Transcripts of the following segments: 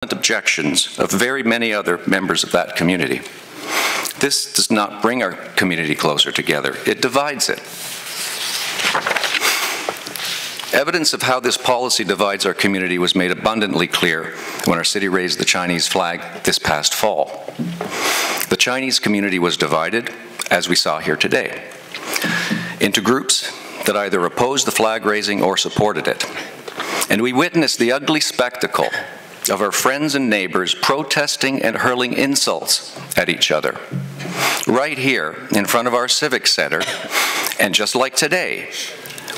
objections of very many other members of that community. This does not bring our community closer together. It divides it. Evidence of how this policy divides our community was made abundantly clear when our city raised the Chinese flag this past fall. The Chinese community was divided, as we saw here today, into groups that either opposed the flag raising or supported it. And we witnessed the ugly spectacle of our friends and neighbors protesting and hurling insults at each other. Right here in front of our Civic Center, and just like today,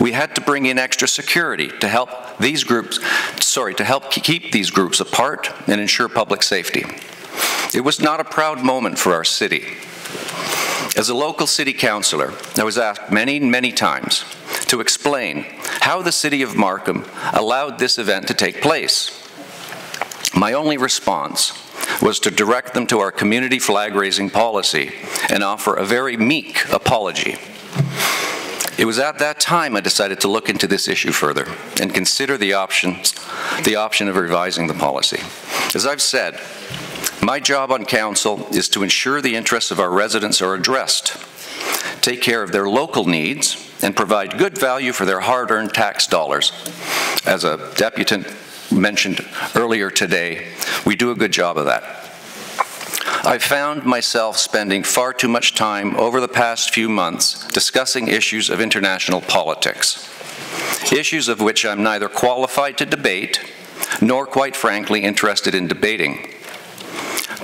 we had to bring in extra security to help these groups, to help keep these groups apart and ensure public safety. It was not a proud moment for our city. As a local city councillor, I was asked many, many times to explain how the city of Markham allowed this event to take place. My only response was to direct them to our community flag-raising policy and offer a very meek apology. It was at that time I decided to look into this issue further and consider the option of revising the policy. As I've said, my job on council is to ensure the interests of our residents are addressed, take care of their local needs, and provide good value for their hard-earned tax dollars. As a deputant mentioned earlier today, we do a good job of that. I found myself spending far too much time over the past few months discussing issues of international politics, issues of which I'm neither qualified to debate, nor quite frankly interested in debating.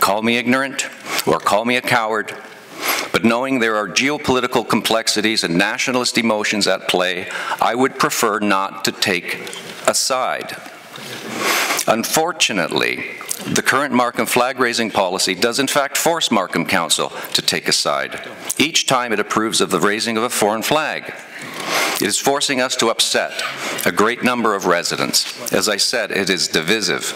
Call me ignorant, or call me a coward, but knowing there are geopolitical complexities and nationalist emotions at play, I would prefer not to take a side. Unfortunately, the current Markham flag-raising policy does in fact force Markham Council to take a side each time it approves of the raising of a foreign flag. It is forcing us to upset a great number of residents. As I said, it is divisive.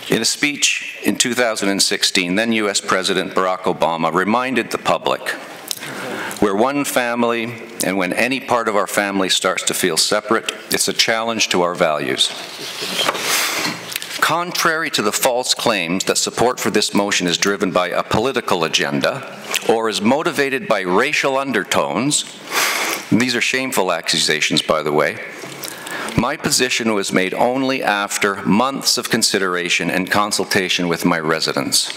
In a speech in 2016, then U.S. President Barack Obama reminded the public, "We're one family, and when any part of our family starts to feel separate, it's a challenge to our values." Contrary to the false claims that support for this motion is driven by a political agenda or is motivated by racial undertones, and these are shameful accusations, by the way, my position was made only after months of consideration and consultation with my residents.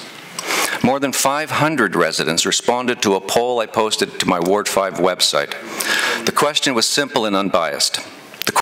More than 500 residents responded to a poll I posted to my Ward 5 website. The question was simple and unbiased.